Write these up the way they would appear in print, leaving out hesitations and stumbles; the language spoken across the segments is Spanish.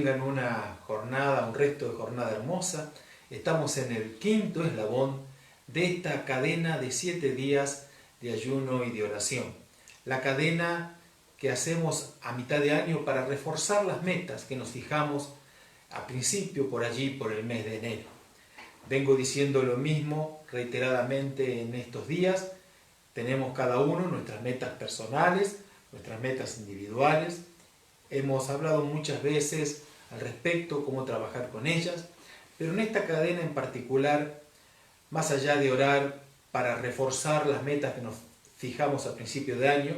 tengan una jornada, un resto de jornada hermosa. Estamos en el quinto eslabón de esta cadena de 7 días de ayuno y de oración. La cadena que hacemos a mitad de año para reforzar las metas que nos fijamos a principio, por allí, por el mes de enero. Vengo diciendo lo mismo reiteradamente en estos días. Tenemos cada uno nuestras metas personales, nuestras metas individuales. Hemos hablado muchas veces al respecto, cómo trabajar con ellas, pero en esta cadena en particular, más allá de orar para reforzar las metas que nos fijamos a principio de año,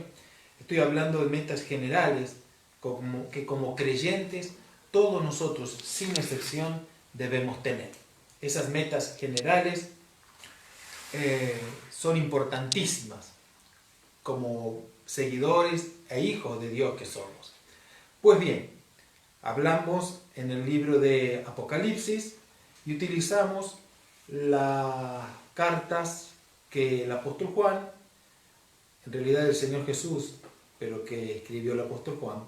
estoy hablando de metas generales que como creyentes todos nosotros, sin excepción, debemos tener. Esas metas generales son importantísimas como seguidores e hijos de Dios que somos. Pues bien, hablamos en el libro de Apocalipsis y utilizamos las cartas que el apóstol Juan, en realidad el Señor Jesús, pero que escribió el apóstol Juan,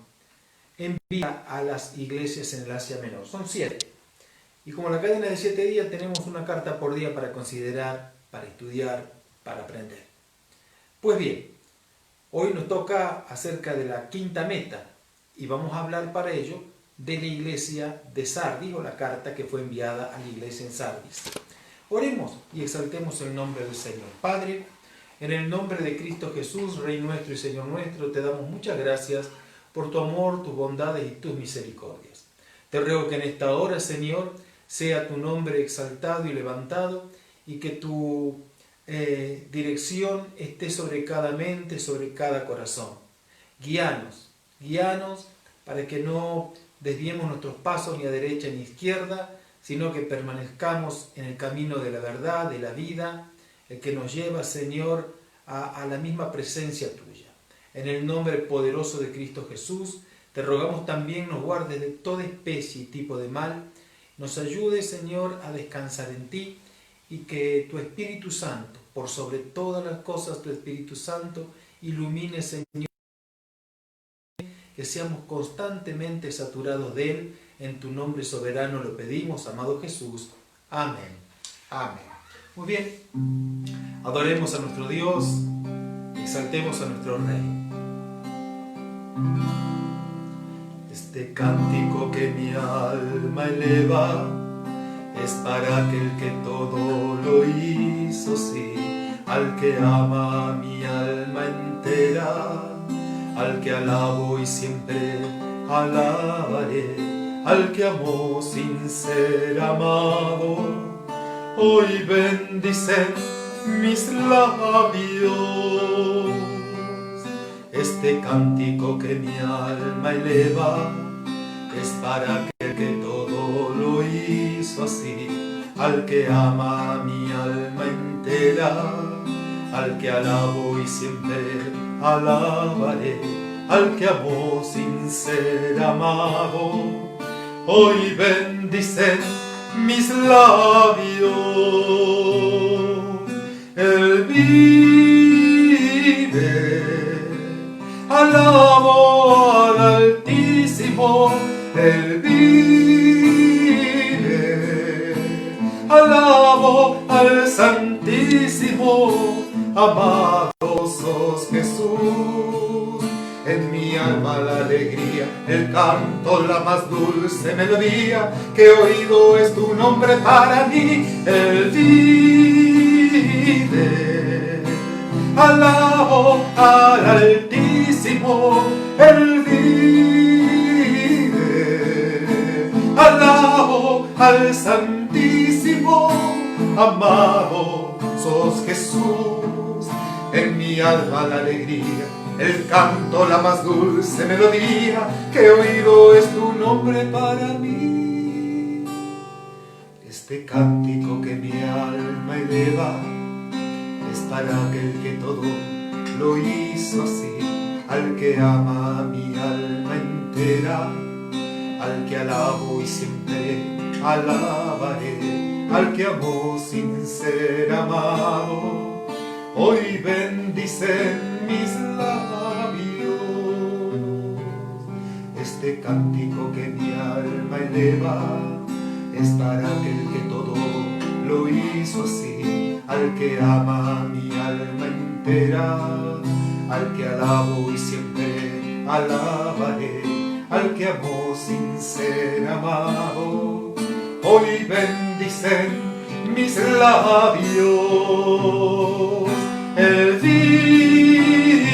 envía a las iglesias en el Asia Menor. Son 7. Y como la cadena de 7 días, tenemos una carta por día para considerar, para estudiar, para aprender. Pues bien, hoy nos toca acerca de la quinta meta y vamos a hablar para ello de la iglesia de Sardis, o la carta que fue enviada a la iglesia en Sardis. Oremos y exaltemos el nombre del Señor. Padre, en el nombre de Cristo Jesús, Rey nuestro y Señor nuestro, te damos muchas gracias por tu amor, tus bondades y tus misericordias. Te ruego que en esta hora, Señor, sea tu nombre exaltado y levantado y que tu dirección esté sobre cada mente, sobre cada corazón. Guíanos para que no desviemos nuestros pasos ni a derecha ni a izquierda, sino que permanezcamos en el camino de la verdad, de la vida, el que nos lleva, Señor, a la misma presencia tuya. En el nombre poderoso de Cristo Jesús, te rogamos también nos guardes de toda especie y tipo de mal, nos ayudes, Señor, a descansar en ti y que tu Espíritu Santo, por sobre todas las cosas, tu Espíritu Santo, ilumine, Señor, que seamos constantemente saturados de Él. En tu nombre soberano lo pedimos, amado Jesús. Amén. Amén. Muy bien. Adoremos a nuestro Dios, exaltemos a nuestro Rey. Este cántico que mi alma eleva es para aquel que todo lo hizo, sí, al que ama mi alma entera, al que alabo y siempre alabaré, al que amó sin ser amado. Hoy bendicen mis labios este cántico que mi alma eleva, es para aquel que todo lo hizo así, al que ama mi alma entera, al que alabo y siempre alabaré, al que amó sin ser amado. Hoy bendicen mis labios. Él vive, alabo al Altísimo. Él vive, alabo al Santísimo. Amado sos Jesús, en mi alma la alegría, el canto, la más dulce melodía, que oído es tu nombre para mí. Él vive, alabo al Altísimo. Él vive, alabo al Santísimo. Amado sos Jesús, en mi alma la alegría, el canto, la más dulce melodía, que oído es tu nombre para mí. Este cántico que mi alma eleva es para aquel que todo lo hizo así, al que ama mi alma entera, al que alabo y siempre alabaré, al que amó sin ser amado. Hoy bendicen mis labios este cántico que mi alma eleva es para aquel que todo lo hizo así, al que ama mi alma entera, al que alabo y siempre alabaré, al que amó sin ser amado. Hoy bendicen mis labios, Él vive.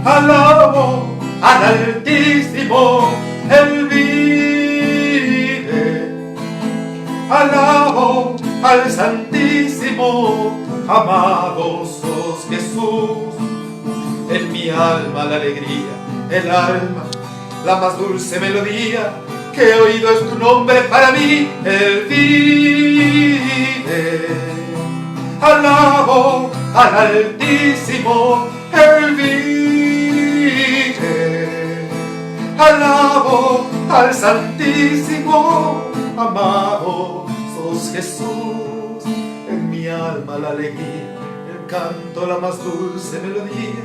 Alabo al Altísimo, Él vive. Alabo al Santísimo, amado sos Jesús. En mi alma la alegría, el alma, la más dulce melodía que he oído es tu nombre para mí, Él vive. Alabo al Altísimo, Él vive. Alabo al Santísimo, amado sos Jesús. En mi alma la alegría, el canto, la más dulce melodía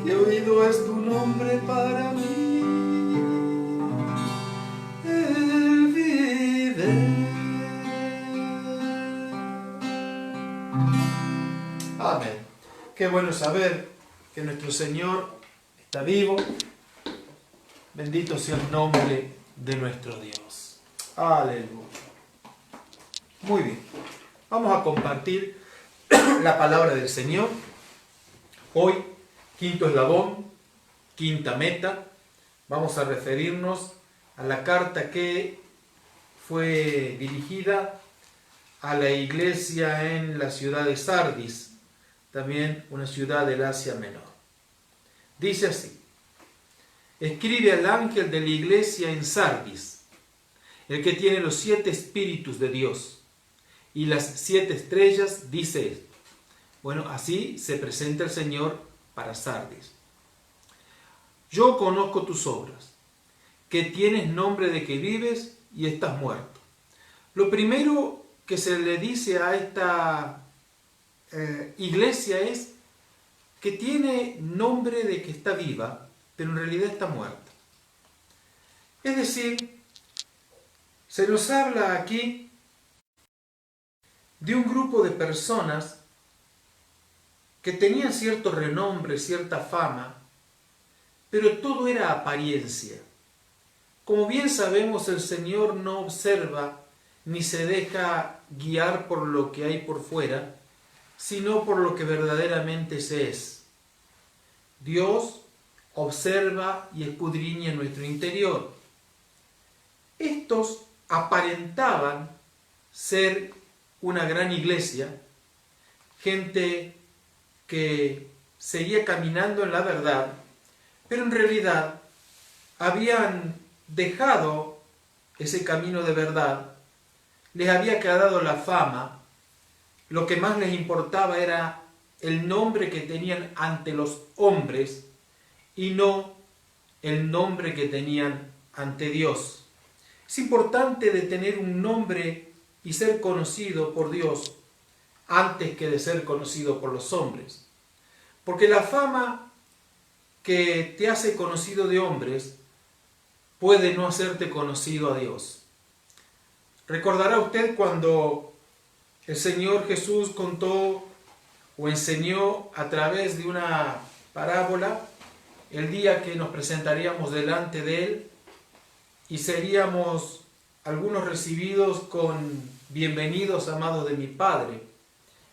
que he oído es tu nombre para mí. Él vive. Amén. Qué bueno saber que nuestro Señor está vivo. Bendito sea el nombre de nuestro Dios. Aleluya. Muy bien. Vamos a compartir la palabra del Señor. Hoy, quinto eslabón, quinta meta. Vamos a referirnos a la carta que fue dirigida a la iglesia en la ciudad de Sardis, también una ciudad del Asia Menor. Dice así: escribe al ángel de la iglesia en Sardis, el que tiene los 7 espíritus de Dios y las 7 estrellas, dice esto. Bueno, así se presenta el Señor para Sardis. Yo conozco tus obras, que tienes nombre de que vives y estás muerto. Lo primero que se le dice a esta iglesia es que tiene nombre de que está viva, pero en realidad está muerta. Es decir, se nos habla aquí de un grupo de personas que tenían cierto renombre, cierta fama, pero todo era apariencia. Como bien sabemos, el Señor no observa ni se deja guiar por lo que hay por fuera, sino por lo que verdaderamente se es. Dios observa y escudriña nuestro interior. Estos aparentaban ser una gran iglesia, gente que seguía caminando en la verdad, pero en realidad habían dejado ese camino de verdad, les había quedado la fama, lo que más les importaba era el nombre que tenían ante los hombres y no el nombre que tenían ante Dios. Es importante de tener un nombre y ser conocido por Dios antes que de ser conocido por los hombres. Porque la fama que te hace conocido de hombres puede no hacerte conocido a Dios. Recordará usted cuando el Señor Jesús contó o enseñó a través de una parábola el día que nos presentaríamos delante de Él y seríamos algunos recibidos con bienvenidos, amados de mi Padre,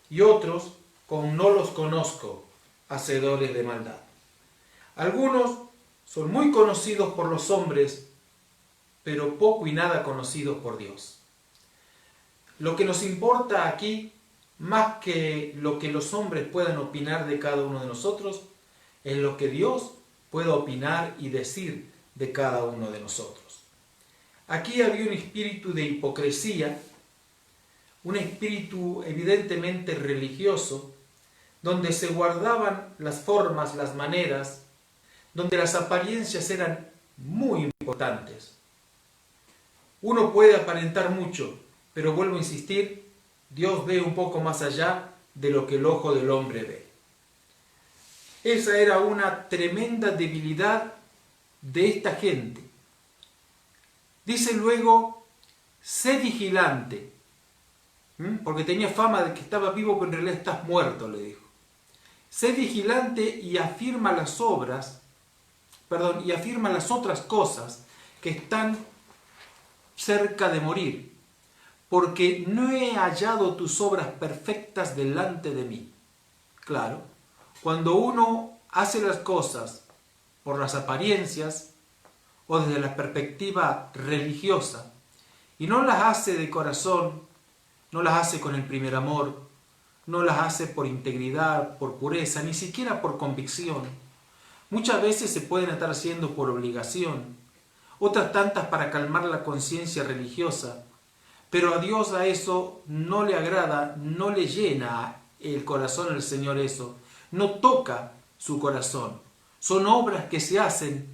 y otros con no los conozco, hacedores de maldad. Algunos son muy conocidos por los hombres, pero poco y nada conocidos por Dios. Lo que nos importa aquí, más que lo que los hombres puedan opinar de cada uno de nosotros, es lo que Dios pueda opinar y decir de cada uno de nosotros. Aquí había un espíritu de hipocresía, un espíritu evidentemente religioso, donde se guardaban las formas, las maneras, donde las apariencias eran muy importantes. Uno puede aparentar mucho, pero vuelvo a insistir, Dios ve un poco más allá de lo que el ojo del hombre ve. Esa era una tremenda debilidad de esta gente. Dice luego, sé vigilante, porque tenía fama de que estaba vivo, pero en realidad estás muerto, le dijo. Sé vigilante y afirma las otras cosas que están cerca de morir, porque no he hallado tus obras perfectas delante de mí. Claro, cuando uno hace las cosas por las apariencias o desde la perspectiva religiosa y no las hace de corazón, no las hace con el primer amor, no las hace por integridad, por pureza, ni siquiera por convicción. Muchas veces se pueden estar haciendo por obligación, otras tantas para calmar la conciencia religiosa, pero a Dios a eso no le agrada, no le llena el corazón al Señor eso, no toca su corazón. Son obras que se hacen,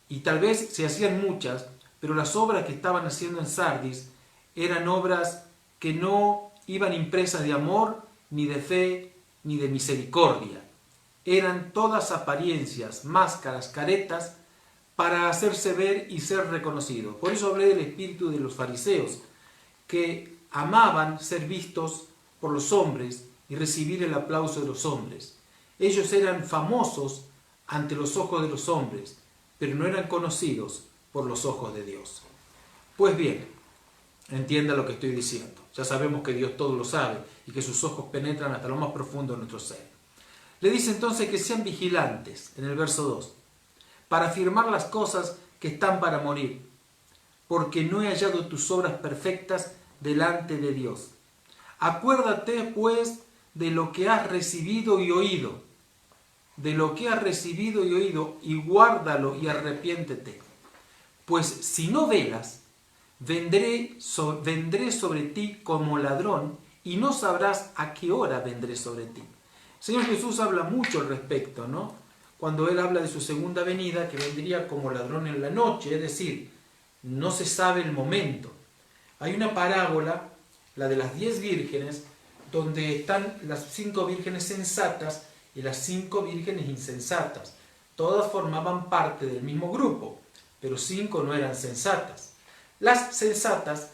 y tal vez se hacían muchas, pero las obras que estaban haciendo en Sardis eran obras que no iban impresas de amor, ni de fe, ni de misericordia. Eran todas apariencias, máscaras, caretas, para hacerse ver y ser reconocidos. Por eso hablé del espíritu de los fariseos, que amaban ser vistos por los hombres y recibir el aplauso de los hombres. Ellos eran famosos ante los ojos de los hombres, pero no eran conocidos por los ojos de Dios. Pues bien, entienda lo que estoy diciendo. Ya sabemos que Dios todo lo sabe y que sus ojos penetran hasta lo más profundo de nuestro ser. Le dice entonces que sean vigilantes, en el verso 2, para afirmar las cosas que están para morir, porque no he hallado tus obras perfectas delante de Dios. Acuérdate, pues, de lo que has recibido y oído, de lo que has recibido y oído, y guárdalo y arrepiéntete. Pues si no velas, vendré sobre ti como ladrón, y no sabrás a qué hora vendré sobre ti. El Señor Jesús habla mucho al respecto, ¿no? Cuando Él habla de su segunda venida, que vendría como ladrón en la noche, es decir, no se sabe el momento. Hay una parábola, la de las 10 vírgenes, donde están las 5 vírgenes sensatas y las 5 vírgenes insensatas. Todas formaban parte del mismo grupo, pero 5 no eran sensatas. Las sensatas,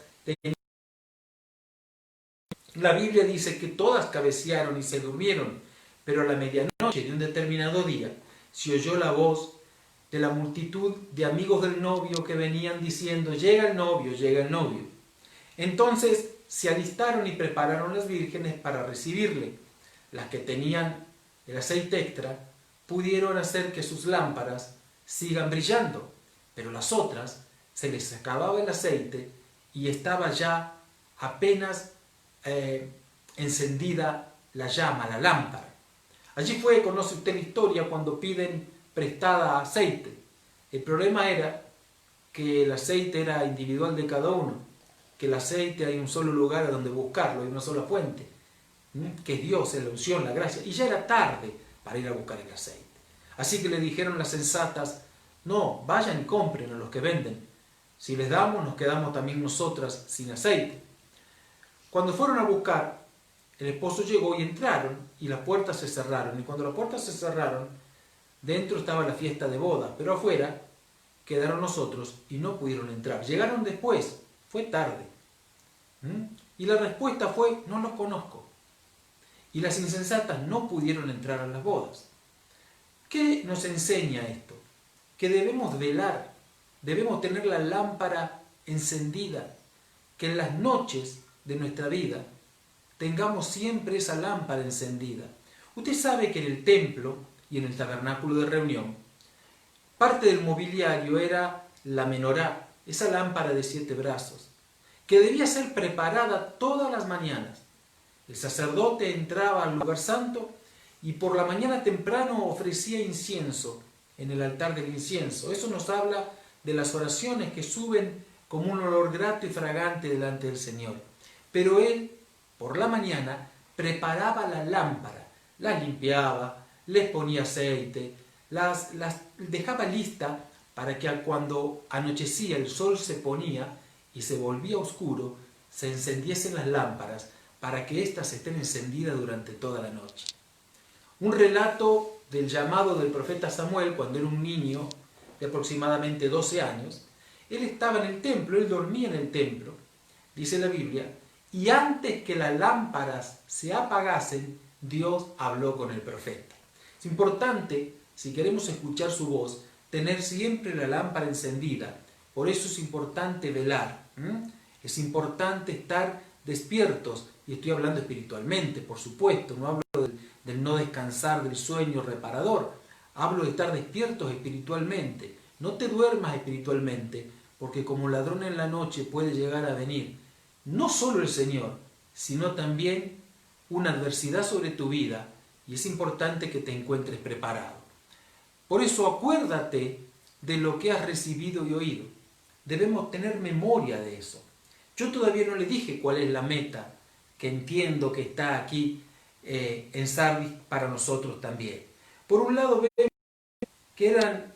la Biblia dice que todas cabecearon y se durmieron, pero a la medianoche de un determinado día se oyó la voz de la multitud de amigos del novio que venían diciendo: llega el novio, llega el novio. Entonces se alistaron y prepararon las vírgenes para recibirle. Las que tenían el aceite extra pudieron hacer que sus lámparas sigan brillando, pero las otras se les acababa el aceite y estaba ya apenas encendida la llama, la lámpara. Allí fue, conoce usted la historia, cuando piden prestada aceite. El problema era que el aceite era individual de cada uno, que el aceite hay un solo lugar a donde buscarlo, hay una sola fuente, que es Dios, es la unción, la gracia, y ya era tarde para ir a buscar el aceite. Así que le dijeron las sensatas: no, vayan y compren a los que venden, si les damos nos quedamos también nosotras sin aceite. Cuando fueron a buscar, el esposo llegó y entraron y las puertas se cerraron, y cuando las puertas se cerraron, dentro estaba la fiesta de boda, pero afuera quedaron los otros y no pudieron entrar. Llegaron después, fue tarde. Y la respuesta fue: no los conozco. Y las insensatas no pudieron entrar a las bodas. ¿Qué nos enseña esto? Que debemos velar, debemos tener la lámpara encendida, que en las noches de nuestra vida tengamos siempre esa lámpara encendida. Usted sabe que en el templo y en el tabernáculo de reunión, parte del mobiliario era la menorá, esa lámpara de 7 brazos, que debía ser preparada todas las mañanas. El sacerdote entraba al lugar santo y por la mañana temprano ofrecía incienso en el altar del incienso. Eso nos habla de las oraciones que suben como un olor grato y fragante delante del Señor. Pero él, por la mañana, preparaba la lámpara, las limpiaba, les ponía aceite, las dejaba lista para que cuando anochecía el sol se ponía y se volvía oscuro, se encendiesen las lámparas para que éstas estén encendidas durante toda la noche. Un relato del llamado del profeta Samuel cuando era un niño de aproximadamente 12 años, él estaba en el templo, él dormía en el templo, dice la Biblia, y antes que las lámparas se apagasen, Dios habló con el profeta. Es importante, si queremos escuchar su voz, tener siempre la lámpara encendida. Por eso es importante velar. Es importante estar despiertos. Y estoy hablando espiritualmente, por supuesto. No hablo del no descansar, del sueño reparador. Hablo de estar despiertos espiritualmente. No te duermas espiritualmente, porque como ladrón en la noche puede llegar a venir no solo el Señor, sino también una adversidad sobre tu vida, y es importante que te encuentres preparado. Por eso acuérdate de lo que has recibido y oído. Debemos tener memoria de eso. Yo todavía no le dije cuál es la meta que entiendo que está aquí en Sardis para nosotros también. Por un lado vemos que eran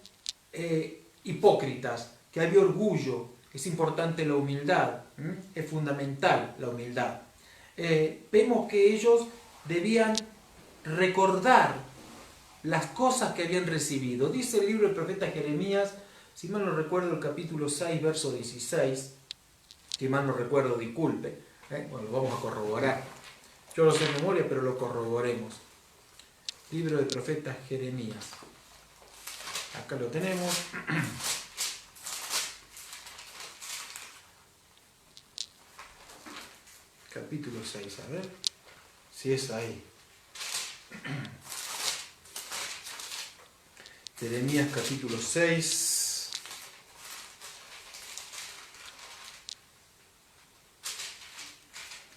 hipócritas, que había orgullo, es importante la humildad, es fundamental la humildad. Vemos que ellos debían recordar las cosas que habían recibido. Dice el libro del profeta Jeremías, si mal no recuerdo, el capítulo 6, verso 16, si mal no recuerdo, disculpe, bueno, lo vamos a corroborar. Yo lo sé de memoria, pero lo corroboremos. Libro del profeta Jeremías. Acá lo tenemos. Capítulo 6, a ver si es ahí. Jeremías capítulo 6.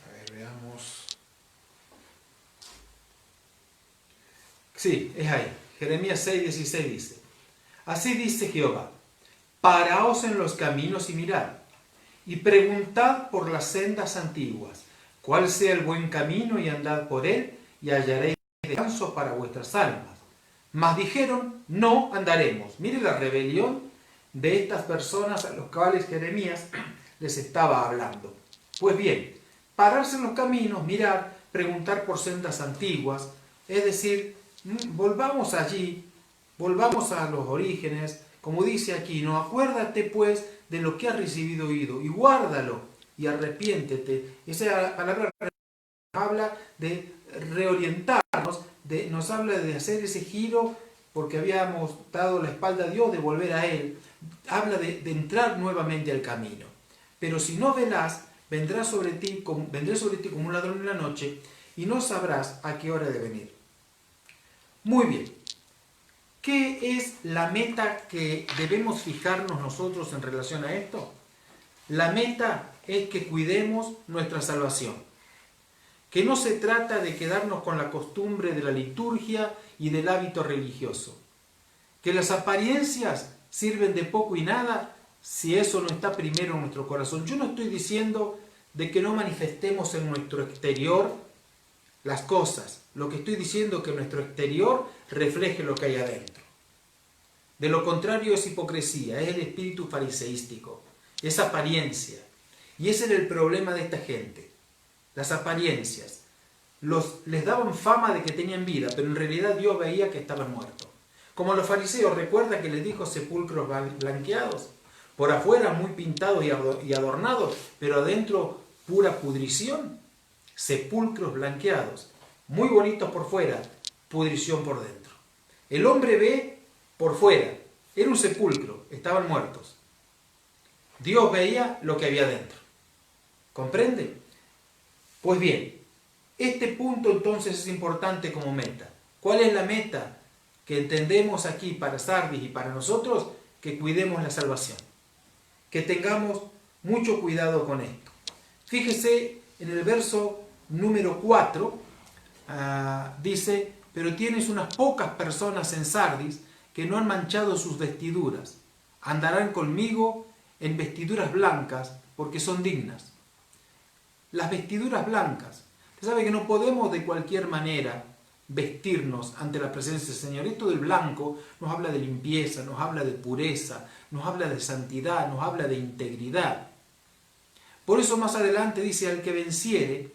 A ver, veamos. Sí, es ahí. Jeremías 6, 16 dice: Así dice Jehová, paraos en los caminos y mirad, y preguntad por las sendas antiguas, cuál sea el buen camino, y andad por él, y hallaréis descanso para vuestras almas. Mas dijeron, no andaremos. Mire la rebelión de estas personas a los cuales Jeremías les estaba hablando. Pues bien, pararse en los caminos, mirar, preguntar por sendas antiguas, es decir, volvamos allí, volvamos a los orígenes, como dice aquí, no, acuérdate pues de lo que has recibido oído y guárdalo y arrepiéntete. Esa palabra habla de reorientarnos, nos habla de hacer ese giro porque habíamos dado la espalda a Dios, de volver a Él. Habla de entrar nuevamente al camino. Pero si no velás, vendré sobre ti como un ladrón en la noche y no sabrás a qué hora de venir. Muy bien. ¿Qué es la meta que debemos fijarnos nosotros en relación a esto? La meta es que cuidemos nuestra salvación. Que no se trata de quedarnos con la costumbre de la liturgia y del hábito religioso. Que las apariencias sirven de poco y nada si eso no está primero en nuestro corazón. Yo no estoy diciendo de que no manifestemos en nuestro exterior las cosas. Lo que estoy diciendo es que nuestro exterior refleje lo que hay adentro. De lo contrario es hipocresía, es el espíritu fariseístico, es apariencia. Y ese era el problema de esta gente, las apariencias. Les daban fama de que tenían vida, pero en realidad Dios veía que estaban muertos. Como los fariseos, recuerda que les dijo sepulcros blanqueados, por afuera muy pintados y adornados, pero adentro pura pudrición. Sepulcros blanqueados, muy bonitos por fuera, pudrición por dentro. El hombre ve por fuera, era un sepulcro, estaban muertos. Dios veía lo que había dentro. ¿Comprende? Pues bien, este punto entonces es importante como meta. ¿Cuál es la meta que entendemos aquí para Sardis y para nosotros? Que cuidemos la salvación. Que tengamos mucho cuidado con esto. Fíjese en el verso número 4, dice, pero tienes unas pocas personas en Sardis que no han manchado sus vestiduras. Andarán conmigo en vestiduras blancas porque son dignas. Las vestiduras blancas. Usted sabe que no podemos de cualquier manera vestirnos ante la presencia del Señor. Esto del blanco nos habla de limpieza, nos habla de pureza, nos habla de santidad, nos habla de integridad. Por eso más adelante dice, al que venciere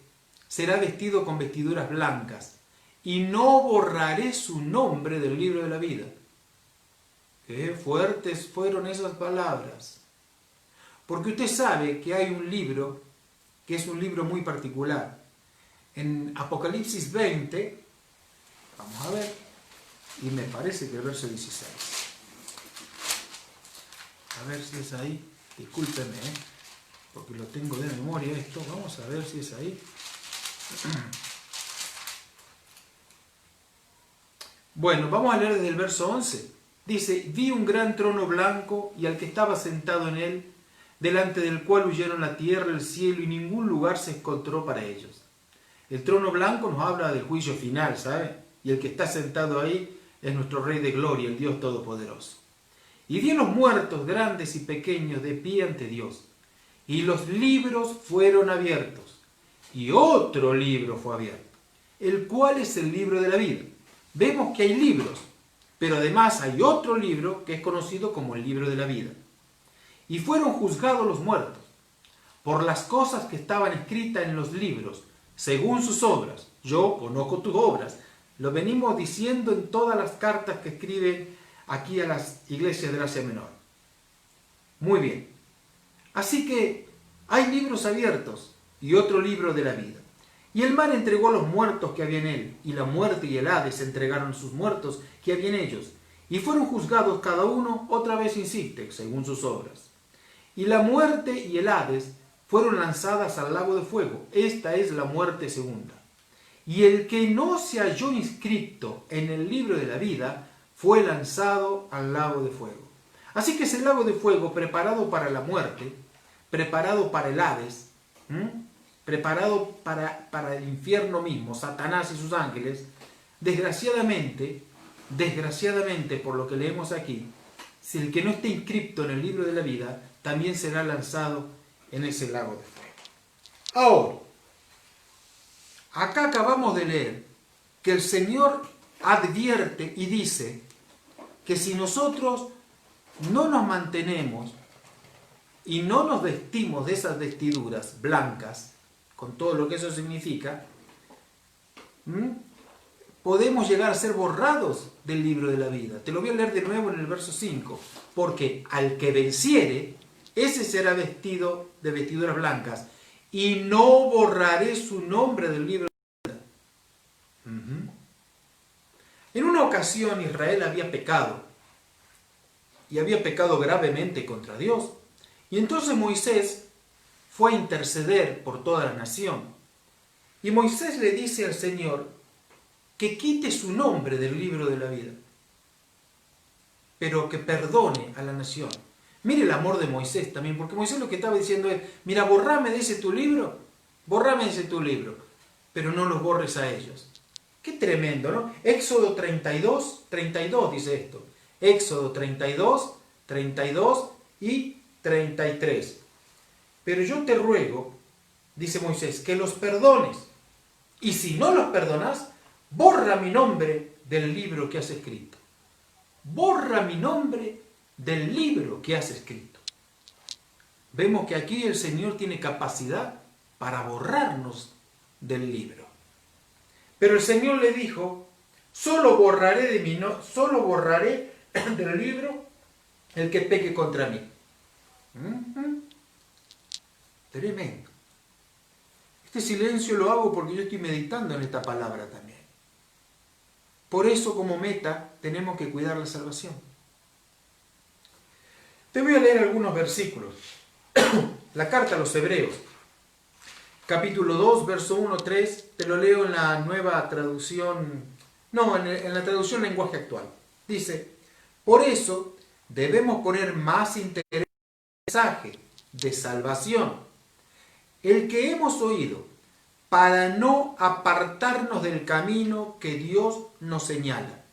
será vestido con vestiduras blancas y no borraré su nombre del libro de la vida. Qué fuertes fueron esas palabras. Porque usted sabe que hay un libro, que es un libro muy particular. En Apocalipsis 20, vamos a ver, y me parece que el verso 16. A ver si es ahí. Discúlpeme, porque lo tengo de memoria esto. Vamos a ver si es ahí. Bueno, vamos a leer desde el verso 11. Dice, vi un gran trono blanco y al que estaba sentado en él, delante del cual huyeron la tierra, el cielo y ningún lugar se encontró para ellos. El trono blanco nos habla del juicio final, ¿sabe? Y el que está sentado ahí es nuestro Rey de Gloria, el Dios Todopoderoso. Y vi a los muertos, grandes y pequeños, de pie ante Dios. Y los libros fueron abiertos. Y otro libro fue abierto, el cual es el libro de la vida. Vemos que hay libros, pero además hay otro libro que es conocido como el libro de la vida. Y fueron juzgados los muertos por las cosas que estaban escritas en los libros, según sus obras. Yo conozco tus obras. Lo venimos diciendo en todas las cartas que escriben aquí a las iglesias del Asia Menor. Muy bien. Así que hay libros abiertos y otro libro de la vida. Y el mar entregó a los muertos que había en él, y la muerte y el Hades entregaron sus muertos que había en ellos, y fueron juzgados cada uno, otra vez insiste, según sus obras. Y la muerte y el Hades fueron lanzadas al lago de fuego. Esta es la muerte segunda. Y el que no se halló inscrito en el libro de la vida fue lanzado al lago de fuego. Así que ese lago de fuego preparado para la muerte, preparado para el Hades, preparado para el infierno mismo, Satanás y sus ángeles, desgraciadamente, por lo que leemos aquí, si el que no esté inscrito en el libro de la vida, también será lanzado en ese lago de fuego. Ahora, acá acabamos de leer que el Señor advierte y dice que si nosotros no nos mantenemos y no nos vestimos de esas vestiduras blancas, con todo lo que eso significa, podemos llegar a ser borrados del libro de la vida. Te lo voy a leer de nuevo en el verso 5. Porque al que venciere, ese será vestido de vestiduras blancas, y no borraré su nombre del libro de la vida. En una ocasión Israel había pecado, y había pecado gravemente contra Dios. Y entonces Moisés fue a interceder por toda la nación. Y Moisés le dice al Señor que quite su nombre del libro de la vida, pero que perdone a la nación. Mire el amor de Moisés también, porque Moisés lo que estaba diciendo es, mira, borrame de ese tu libro, pero no los borres a ellos. Qué tremendo, ¿no? Éxodo 32 dice esto. Éxodo 32 y 33. Pero yo te ruego, dice Moisés, que los perdones. Y si no los perdonas, borra mi nombre del libro que has escrito. Borra mi nombre del libro que has escrito. Vemos que aquí el Señor tiene capacidad para borrarnos del libro. Pero el Señor le dijo, solo borraré del libro el que peque contra mí. Tremendo. Este silencio lo hago porque yo estoy meditando en esta palabra también. Por eso, como meta, tenemos que cuidar la salvación. Te voy a leer algunos versículos. La carta a los Hebreos, capítulo 2, verso 1-3, te lo leo en la nueva traducción, en la traducción lenguaje actual. Dice, por eso debemos poner más interés en el mensaje de salvación, el que hemos oído, para no apartarnos del camino que Dios nos señala.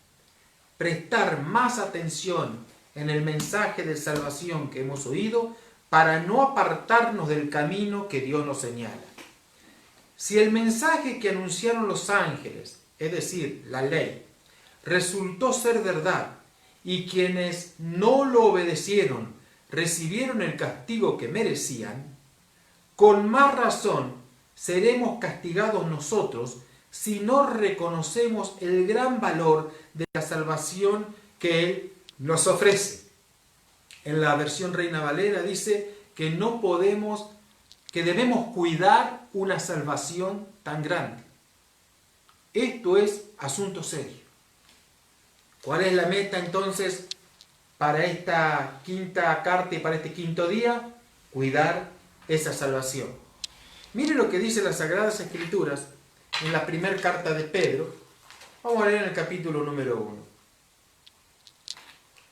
Prestar más atención en el mensaje de salvación que hemos oído, para no apartarnos del camino que Dios nos señala. Si el mensaje que anunciaron los ángeles, es decir, la ley, resultó ser verdad, y quienes no lo obedecieron recibieron el castigo que merecían, con más razón seremos castigados nosotros si no reconocemos el gran valor de la salvación que Él nos ofrece. En la versión Reina Valera dice que no podemos, que debemos cuidar una salvación tan grande. Esto es asunto serio. ¿Cuál es la meta entonces para esta quinta carta y para este quinto día? Cuidar esa salvación. Mire lo que dice las Sagradas Escrituras en la primera carta de Pedro. Vamos a leer en el capítulo número 1.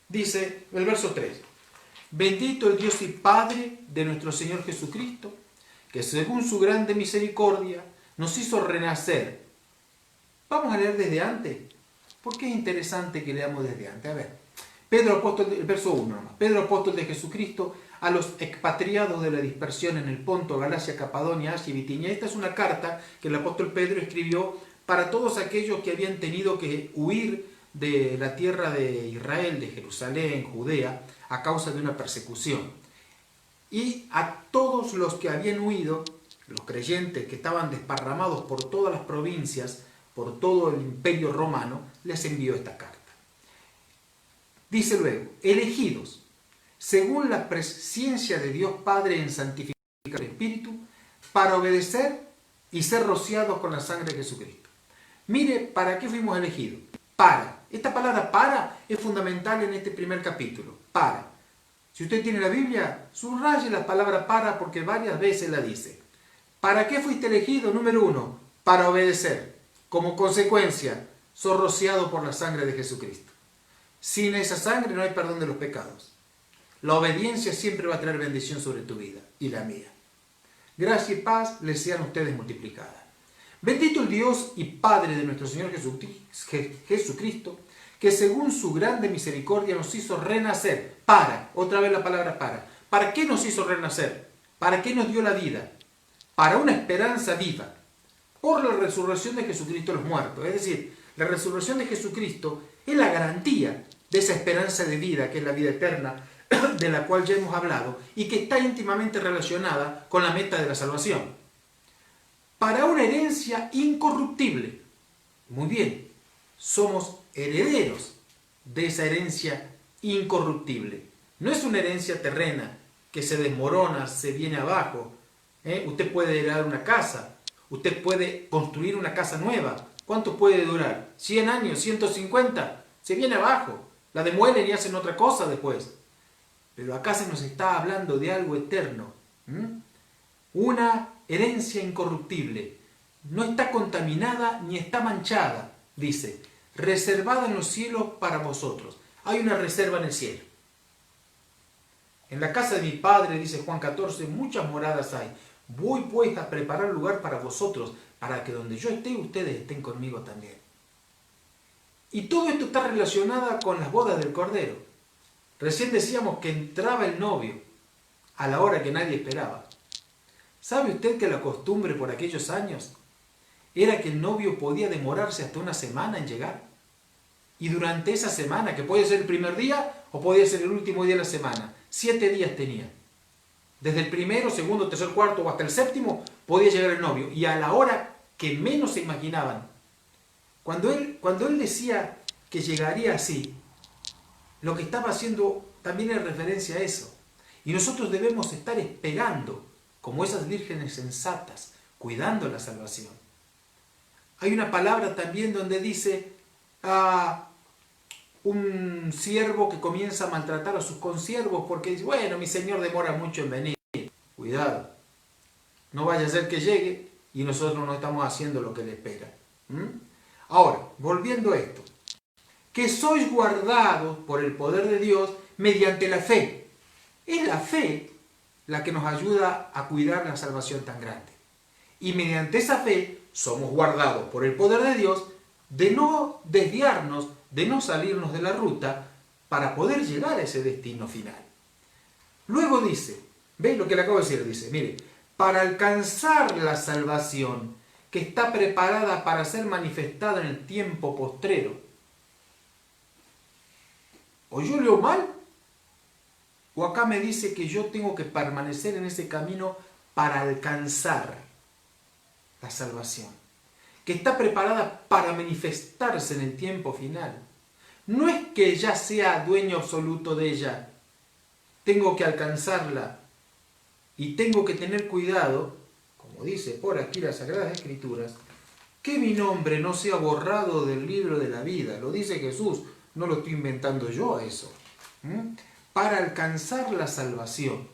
Dice el verso 3. Bendito el Dios y Padre de nuestro Señor Jesucristo, que según su grande misericordia nos hizo renacer. Vamos a leer desde antes, porque es interesante que leamos desde antes. A ver, Pedro apóstol, el verso 1 nomás. Pedro apóstol de Jesucristo a los expatriados de la dispersión en el Ponto, Galacia, Capadonia, Asia y Bitinia. Esta es una carta que el apóstol Pedro escribió para todos aquellos que habían tenido que huir de la tierra de Israel, de Jerusalén, Judea, a causa de una persecución. Y a todos los que habían huido, los creyentes que estaban desparramados por todas las provincias, por todo el imperio romano, les envió esta carta. Dice luego, elegidos, según la presciencia de Dios Padre en santificar el Espíritu, para obedecer y ser rociados con la sangre de Jesucristo. Mire, ¿para qué fuimos elegidos? Para. Esta palabra para es fundamental en este primer capítulo. Para. Si usted tiene la Biblia, subraye la palabra para porque varias veces la dice. ¿Para qué fuiste elegido? Número 1, para obedecer. Como consecuencia, sos rociado por la sangre de Jesucristo. Sin esa sangre no hay perdón de los pecados. La obediencia siempre va a traer bendición sobre tu vida y la mía. Gracia y paz les sean ustedes multiplicadas. Bendito el Dios y Padre de nuestro Señor Jesucristo, que según su grande misericordia nos hizo renacer. Otra vez la palabra para. ¿Para qué nos hizo renacer? ¿Para qué nos dio la vida? Para una esperanza viva. Por la resurrección de Jesucristo de los muertos. Es decir, la resurrección de Jesucristo es la garantía de esa esperanza de vida, que es la vida eterna, de la cual ya hemos hablado, y que está íntimamente relacionada con la meta de la salvación. Para una herencia incorruptible. Muy bien, somos herederos de esa herencia incorruptible. No es una herencia terrena que se desmorona, se viene abajo. Usted puede heredar una casa, usted puede construir una casa nueva. ¿Cuánto puede durar? ¿100 años? ¿150? Se viene abajo. La demuelen y hacen otra cosa después. Pero acá se nos está hablando de algo eterno. Una herencia incorruptible. No está contaminada ni está manchada, dice. Reservada en los cielos para vosotros. Hay una reserva en el cielo. En la casa de mi Padre, dice Juan 14, muchas moradas hay. Voy pues a preparar lugar para vosotros, para que donde yo esté, ustedes estén conmigo también. Y todo esto está relacionado con las bodas del Cordero. Recién decíamos que entraba el novio a la hora que nadie esperaba. ¿Sabe usted que la costumbre por aquellos años era que el novio podía demorarse hasta una semana en llegar? Y durante esa semana, que puede ser el primer día o podía ser el último día de la semana, 7 días tenía. Desde el primero, segundo, tercer, cuarto o hasta el séptimo podía llegar el novio. Y a la hora que menos se imaginaban. Cuando él decía que llegaría así, lo que estaba haciendo también es referencia a eso. Y nosotros debemos estar esperando, como esas vírgenes sensatas, cuidando la salvación. Hay una palabra también donde dice un siervo que comienza a maltratar a sus consiervos porque dice, bueno, mi señor demora mucho en venir. Cuidado, no vaya a ser que llegue y nosotros no estamos haciendo lo que le espera. Ahora, volviendo a esto, que sois guardados por el poder de Dios mediante la fe. Es la fe la que nos ayuda a cuidar la salvación tan grande. Y mediante esa fe somos guardados por el poder de Dios de no desviarnos, de no salirnos de la ruta para poder llegar a ese destino final. Luego dice, ¿veis lo que le acabo de decir? Dice, mire, para alcanzar la salvación que está preparada para ser manifestada en el tiempo postrero. ¿O yo leo mal? ¿O acá me dice que yo tengo que permanecer en ese camino para alcanzar la salvación? Que está preparada para manifestarse en el tiempo final. No es que ya sea dueño absoluto de ella. Tengo que alcanzarla y tengo que tener cuidado, como dice por aquí las Sagradas Escrituras, que mi nombre no sea borrado del libro de la vida. Lo dice Jesús, no lo estoy inventando yo a eso. Para alcanzar la salvación.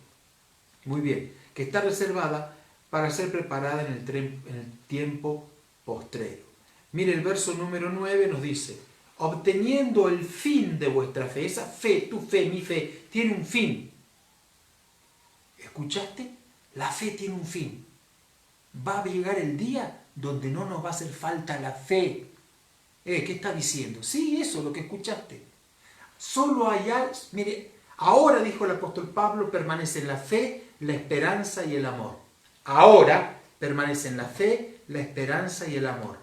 Muy bien, que está reservada para ser preparada en el tiempo postrero. Mire, el verso número 9 nos dice, obteniendo el fin de vuestra fe, esa fe, tu fe, mi fe, tiene un fin. ¿Escuchaste? La fe tiene un fin. Va a llegar el día donde no nos va a hacer falta la fe. ¿Qué está diciendo? Sí, eso, lo que escuchaste. Solo hay algo, mire, ahora, dijo el apóstol Pablo, permanecen la fe, la esperanza y el amor. Ahora permanecen la fe, la esperanza y el amor.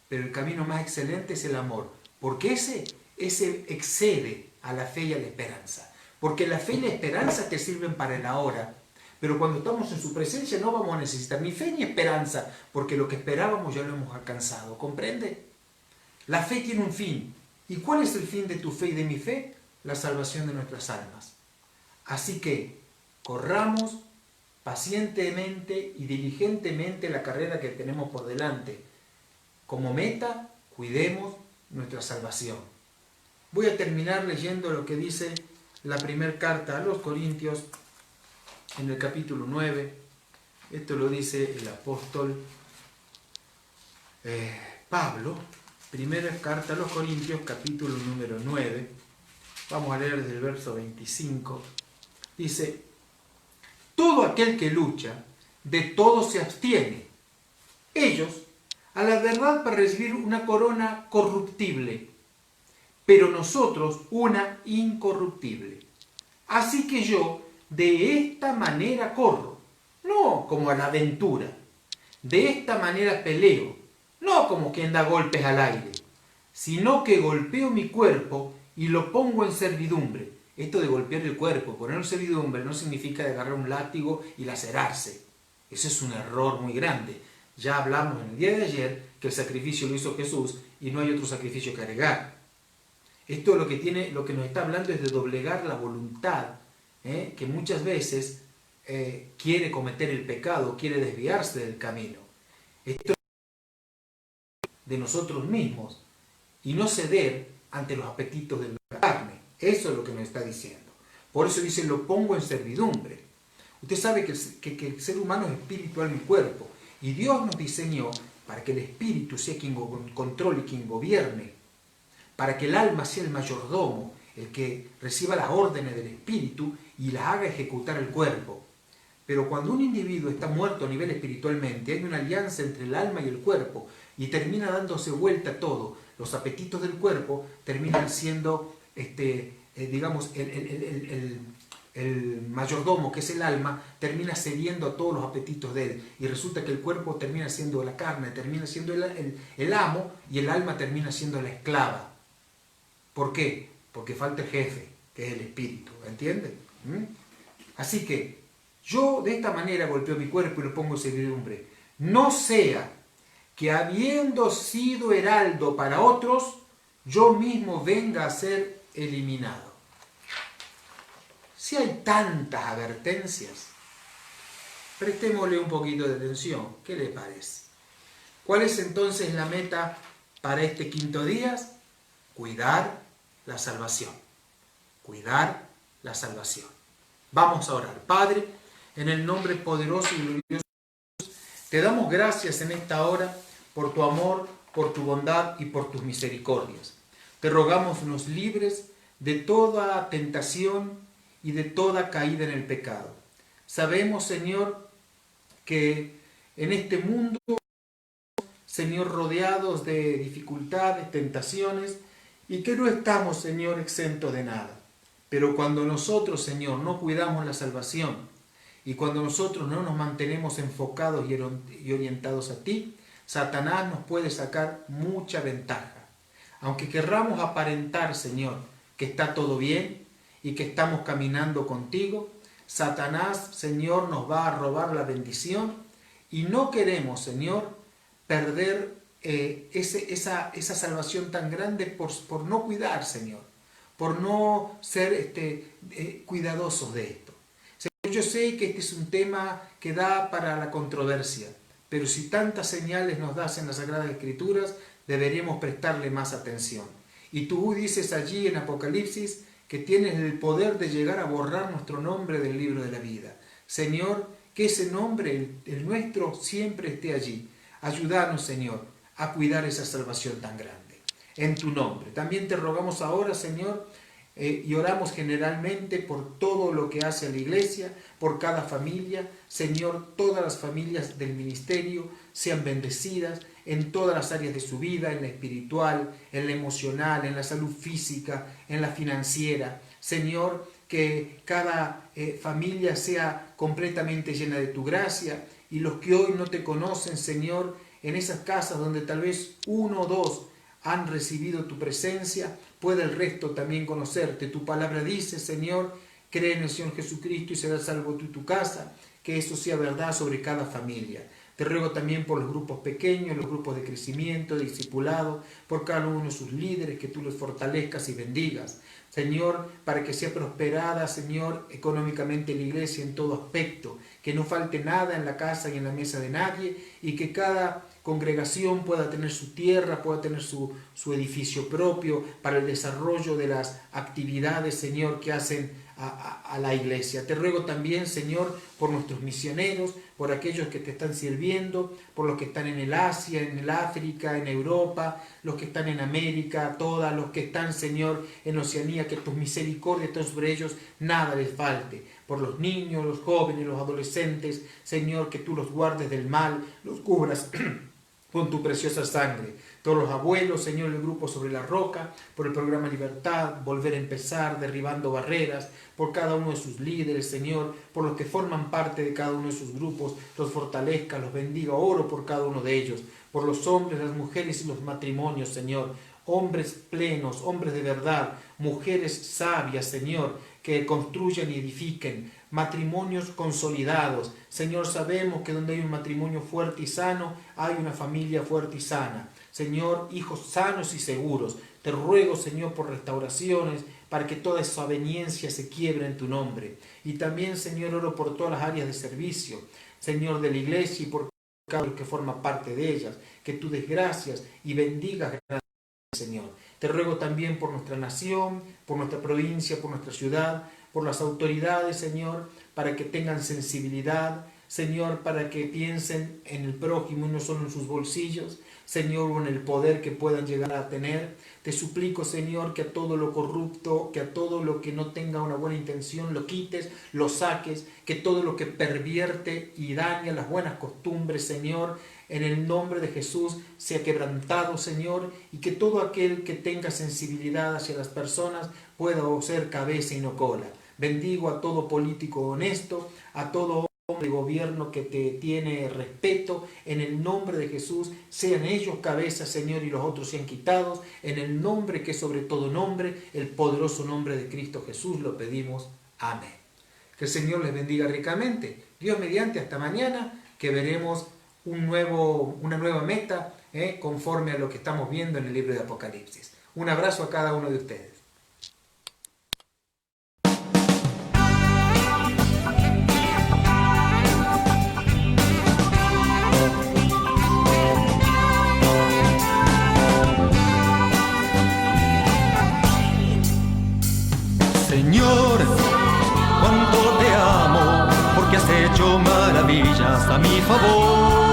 Pero el camino más excelente es el amor, porque ese excede a la fe y a la esperanza. Porque la fe y la esperanza te sirven para el ahora, pero cuando estamos en su presencia no vamos a necesitar ni fe ni esperanza, porque lo que esperábamos ya lo hemos alcanzado, ¿comprende? La fe tiene un fin. ¿Y cuál es el fin de tu fe y de mi fe? La salvación de nuestras almas. Así que corramos pacientemente y diligentemente la carrera que tenemos por delante. Como meta, cuidemos nuestra salvación. Voy a terminar leyendo lo que dice la primera carta a los Corintios en el capítulo 9. Esto lo dice el apóstol Pablo. Primera carta a los Corintios, capítulo número 9. Vamos a leer desde el verso 25. Dice, todo aquel que lucha, de todo se abstiene. Ellos, a la verdad, para recibir una corona corruptible, pero nosotros una incorruptible. Así que yo de esta manera corro, no como a la aventura. De esta manera peleo, no como quien da golpes al aire, sino que golpeo mi cuerpo y lo pongo en servidumbre. Esto de golpear el cuerpo, ponerlo en servidumbre, no significa de agarrar un látigo y lacerarse. Eso es un error muy grande. Ya hablamos en el día de ayer que el sacrificio lo hizo Jesús y no hay otro sacrificio que agregar. Esto lo que nos está hablando es de doblegar la voluntad, que muchas veces quiere cometer el pecado, quiere desviarse del camino. Esto es de nosotros mismos y no ceder ante los apetitos de la carne. Eso es lo que nos está diciendo. Por eso dice, lo pongo en servidumbre. Usted sabe que el ser humano es espiritual, mi cuerpo, y Dios nos diseñó para que el espíritu sea quien controle y quien gobierne, para que el alma sea el mayordomo, el que reciba las órdenes del espíritu y las haga ejecutar el cuerpo. Pero cuando un individuo está muerto a nivel espiritualmente, hay una alianza entre el alma y el cuerpo y termina dándose vuelta todo. Los apetitos del cuerpo terminan siendo, digamos, el mayordomo, que es el alma, termina cediendo a todos los apetitos de él. Y resulta que el cuerpo termina siendo la carne, termina siendo el amo, y el alma termina siendo la esclava. ¿Por qué? Porque falta el jefe, que es el espíritu, ¿entienden? Así que yo de esta manera golpeo mi cuerpo y lo pongo en servidumbre. No sea que habiendo sido heraldo para otros, yo mismo venga a ser eliminado. Si hay tantas advertencias, prestémosle un poquito de atención. ¿Qué le parece? ¿Cuál es entonces la meta para este quinto día? Cuidar la salvación. Cuidar la salvación. Vamos a orar. Padre, en el nombre poderoso y glorioso de Jesús, te damos gracias en esta hora por tu amor, por tu bondad y por tus misericordias. Te rogamos nos libres de toda tentación y de toda caída en el pecado. Sabemos, Señor, que en este mundo, Señor, rodeados de dificultades, tentaciones, y que no estamos, Señor, exentos de nada. Pero cuando nosotros, Señor, no cuidamos la salvación, y cuando nosotros no nos mantenemos enfocados y orientados a ti, Satanás nos puede sacar mucha ventaja. Aunque querramos aparentar, Señor, que está todo bien y que estamos caminando contigo, Satanás, Señor, nos va a robar la bendición y no queremos, Señor, perder esa salvación tan grande por no cuidar, Señor, por no ser cuidadosos de esto. Señor, yo sé que este es un tema que da para la controversia, pero si tantas señales nos das en las Sagradas Escrituras, deberíamos prestarle más atención. Y tú dices allí en Apocalipsis que tienes el poder de llegar a borrar nuestro nombre del libro de la vida. Señor, que ese nombre, el nuestro, siempre esté allí. Ayúdanos, Señor, a cuidar esa salvación tan grande. En tu nombre. También te rogamos ahora, Señor, y oramos generalmente por todo lo que hace la iglesia, por cada familia. Señor, todas las familias del ministerio sean bendecidas en todas las áreas de su vida, en la espiritual, en la emocional, en la salud física, en la financiera. Señor, que cada familia sea completamente llena de tu gracia, y los que hoy no te conocen, Señor, en esas casas donde tal vez uno o dos han recibido tu presencia, pueda el resto también conocerte. Tu palabra dice, Señor, cree en el Señor Jesucristo y serás salvo tú y tu casa. Que eso sea verdad sobre cada familia. Te ruego también por los grupos pequeños, los grupos de crecimiento, de discipulado, por cada uno de sus líderes, que tú los fortalezcas y bendigas. Señor, para que sea prosperada, Señor, económicamente la iglesia en todo aspecto, que no falte nada en la casa y en la mesa de nadie, y que cada congregación pueda tener su tierra, pueda tener su edificio propio para el desarrollo de las actividades, Señor, que hacen a la iglesia. Te ruego también, Señor, por nuestros misioneros, por aquellos que te están sirviendo, por los que están en el Asia, en el África, en Europa, los que están en América, todos los que están, Señor, en Oceanía, que tus misericordias estén sobre ellos, nada les falte. Por los niños, los jóvenes, los adolescentes, Señor, que tú los guardes del mal, los cubras con tu preciosa sangre. Todos los abuelos, Señor, el grupo Sobre la Roca, por el programa Libertad, Volver a Empezar, Derribando Barreras, por cada uno de sus líderes, Señor, por los que forman parte de cada uno de sus grupos, los fortalezca, los bendiga, oro por cada uno de ellos, por los hombres, las mujeres y los matrimonios, Señor, hombres plenos, hombres de verdad, mujeres sabias, Señor, que construyan y edifiquen, matrimonios consolidados. Señor, sabemos que donde hay un matrimonio fuerte y sano, hay una familia fuerte y sana. Señor, hijos sanos y seguros. Te ruego, Señor, por restauraciones, para que toda esa aveniencia se quiebre en tu nombre. Y también, Señor, oro por todas las áreas de servicio, Señor, de la iglesia, y por cada uno que forma parte de ellas. Que tú des gracias y bendigas, Señor. Te ruego también por nuestra nación, por nuestra provincia, por nuestra ciudad, por las autoridades, Señor, para que tengan sensibilidad, Señor, para que piensen en el prójimo y no solo en sus bolsillos, Señor, o en el poder que puedan llegar a tener. Te suplico, Señor, que a todo lo corrupto, que a todo lo que no tenga una buena intención, lo quites, lo saques, que todo lo que pervierte y daña las buenas costumbres, Señor, en el nombre de Jesús, sea quebrantado, Señor, y que todo aquel que tenga sensibilidad hacia las personas pueda ser cabeza y no cola. Bendigo a todo político honesto, a todo hombre de gobierno que te tiene respeto, en el nombre de Jesús, sean ellos cabezas, Señor, y los otros sean quitados, en el nombre que es sobre todo nombre, el poderoso nombre de Cristo Jesús, lo pedimos. Amén. Que el Señor les bendiga ricamente. Dios mediante, hasta mañana, que veremos una nueva meta, conforme a lo que estamos viendo en el libro de Apocalipsis. Un abrazo a cada uno de ustedes. Señor, cuánto te amo, porque has hecho maravillas a mi favor.